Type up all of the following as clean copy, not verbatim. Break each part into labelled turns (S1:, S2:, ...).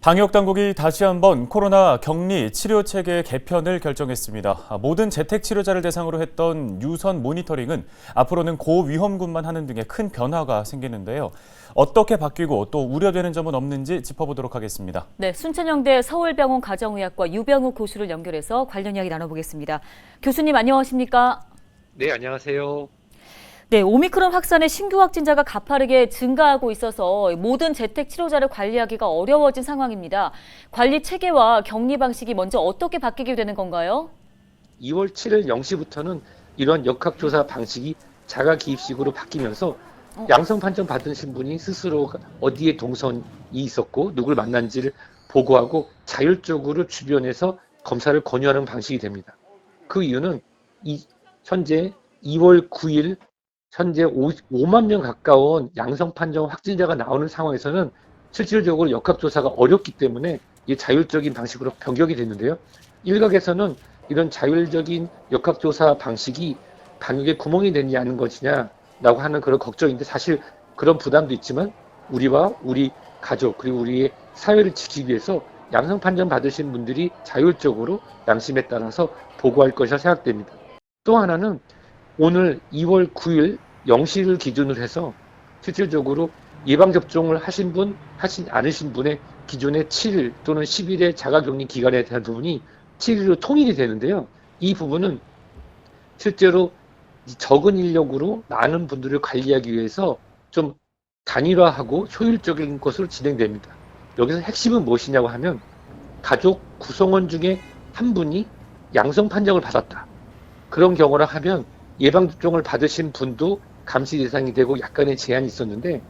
S1: 방역 당국이 다시 한번 코로나 격리 치료 체계 개편을 결정했습니다. 모든 재택 치료자를 대상으로 했던 유선 모니터링은 앞으로는 고위험군만 하는 등의 큰 변화가 생기는데요. 어떻게 바뀌고 또 우려되는 점은 없는지 짚어보도록 하겠습니다.
S2: 네, 순천향대 서울병원 가정의학과 유병욱 교수를 연결해서 관련 이야기 나눠보겠습니다. 교수님 안녕하십니까?
S3: 네, 안녕하세요.
S2: 네, 오미크론 확산의 신규 확진자가 가파르게 증가하고 있어서 모든 재택 치료자를 관리하기가 어려워진 상황입니다. 관리 체계와 격리 방식이 먼저 어떻게 바뀌게 되는 건가요?
S3: 2월 7일 0시부터는 이런 역학조사 방식이 자가 기입식으로 바뀌면서 양성 판정 받으신 분이 스스로 어디에 동선이 있었고 누굴 만난지를 보고하고 자율적으로 주변에서 검사를 권유하는 방식이 됩니다. 그 이유는 현재 2월 9일 현재 5만 명 가까운 양성 판정 확진자가 나오는 상황에서는 실질적으로 역학조사가 어렵기 때문에 이 자율적인 방식으로 변경이 됐는데요. 일각에서는 이런 자율적인 역학조사 방식이 방역에 구멍이 되지 않는 것이냐라고 하는 그런 걱정인데 사실 그런 부담도 있지만 우리와 우리 가족 그리고 우리의 사회를 지키기 위해서 양성 판정 받으신 분들이 자율적으로 양심에 따라서 보고할 것이라 생각됩니다. 또 하나는 오늘 2월 9일 0시를 기준으로 해서 실질적으로 예방접종을 하신 분, 하신 않으신 분의 기존의 7일 또는 10일의 자가격리 기간에 대한 부분이 7일로 통일이 되는데요. 이 부분은 실제로 적은 인력으로 많은 분들을 관리하기 위해서 좀 단일화하고 효율적인 것으로 진행됩니다. 여기서 핵심은 무엇이냐고 하면 가족 구성원 중에 한 분이 양성 판정을 받았다. 그런 경우라 하면 예방접종을 받으신 분도 감시 대상이 되고 약간의 제한이 있었는데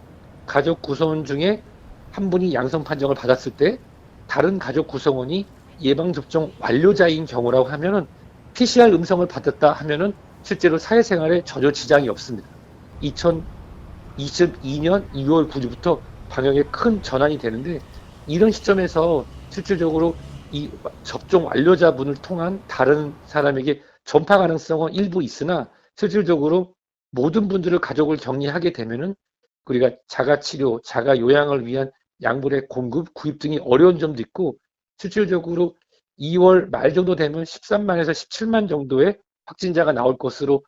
S3: 가족 구성원 중에 한 분이 양성 판정을 받았을 때 다른 가족 구성원이 예방접종 완료자인 경우라고 하면은 PCR 음성을 받았다 하면은 실제로 사회생활에 전혀 지장이 없습니다. 2022년 2월 9일부터 방역에 큰 전환이 되는데 이런 시점에서 실질적으로 이 접종 완료자분을 통한 다른 사람에게 전파 가능성은 일부 있으나 실질적으로 모든 분들을 가족을 격리하게 되면은 우리가 자가치료, 자가요양을 위한 약물의 공급, 구입 등이 어려운 점도 있고 실질적으로 2월 말 정도 되면 13만에서 17만 정도의 확진자가 나올 것으로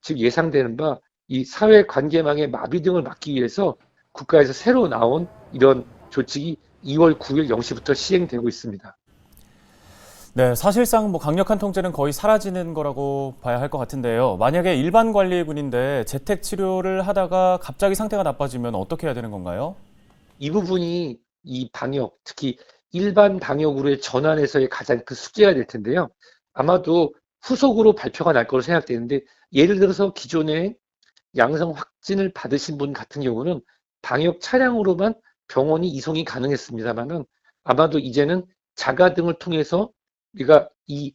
S3: 지금 예상되는 바 이 사회관계망의 마비 등을 막기 위해서 국가에서 새로 나온 이런 조치가 2월 9일 0시부터 시행되고 있습니다.
S1: 네, 사실상 강력한 통제는 거의 사라지는 거라고 봐야 할 것 같은데요. 만약에 일반 관리군인데 재택 치료를 하다가 갑자기 상태가 나빠지면 어떻게 해야 되는 건가요?
S3: 이 부분이 이 방역, 특히 일반 방역으로의 전환에서의 가장 큰 숙제가 될 텐데요. 아마도 후속으로 발표가 날 거로 생각되는데 예를 들어서 기존에 양성 확진을 받으신 분 같은 경우는 방역 차량으로만 병원이 이송이 가능했습니다만은 아마도 이제는 자가 등을 통해서 우리가 이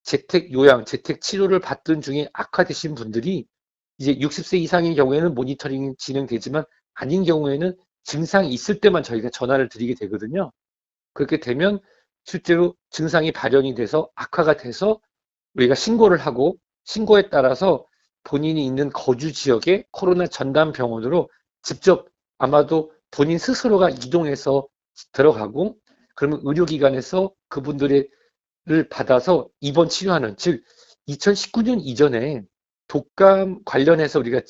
S3: 재택 요양, 재택 치료를 받던 중에 악화되신 분들이 이제 60세 이상인 경우에는 모니터링이 진행되지만 아닌 경우에는 증상이 있을 때만 저희가 전화를 드리게 되거든요. 그렇게 되면 실제로 증상이 발현이 돼서 악화가 돼서 우리가 신고를 하고 신고에 따라서 본인이 있는 거주 지역의 코로나 전담 병원으로 직접 아마도 본인 스스로가 이동해서 들어가고 그러면 의료기관에서 그분들을 받아서 입원 치료하는 즉 2019년 이전에 독감 관련해서 우리가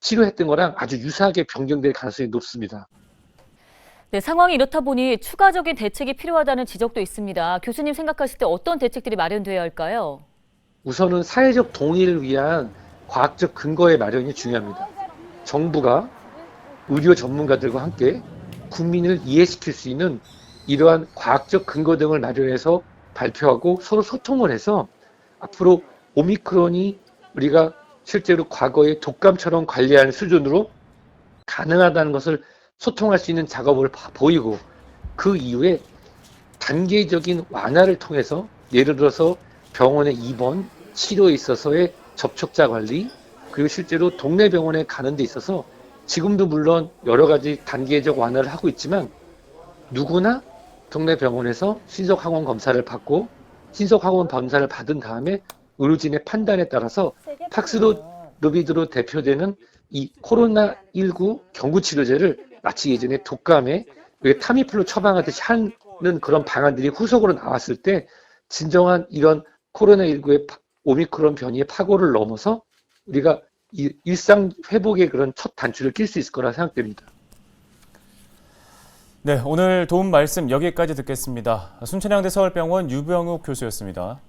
S3: 치료했던 거랑 아주 유사하게 변경될 가능성이 높습니다.
S2: 네, 상황이 이렇다 보니 추가적인 대책이 필요하다는 지적도 있습니다. 교수님 생각하실 때 어떤 대책들이 마련돼야 할까요?
S3: 우선은 사회적 동의를 위한 과학적 근거의 마련이 중요합니다. 정부가 의료 전문가들과 함께 국민을 이해시킬 수 있는 이러한 과학적 근거 등을 마련해서 발표하고 서로 소통을 해서 앞으로 오미크론이 우리가 실제로 과거의 독감처럼 관리하는 수준으로 가능하다는 것을 소통할 수 있는 작업을 보이고 그 이후에 단계적인 완화를 통해서 예를 들어서 병원의 입원, 치료에 있어서의 접촉자 관리 그리고 실제로 동네 병원에 가는 데 있어서 지금도 물론 여러 가지 단계적 완화를 하고 있지만 누구나 동네 병원에서 신속항원 검사를 받고 신속항원 검사를 받은 다음에 의료진의 판단에 따라서 팍스로비드로 대표되는 이 코로나19 경구치료제를 마치 예전에 독감에 왜 타미플루 처방하듯이 하는 그런 방안들이 후속으로 나왔을 때 진정한 이런 코로나19의 오미크론 변이의 파고를 넘어서 우리가 일상 회복의 그런 첫 단추를 낄 수 있을 거라 생각됩니다.
S1: 네, 오늘 도움 말씀 여기까지 듣겠습니다. 순천향대 서울병원 유병욱 교수였습니다.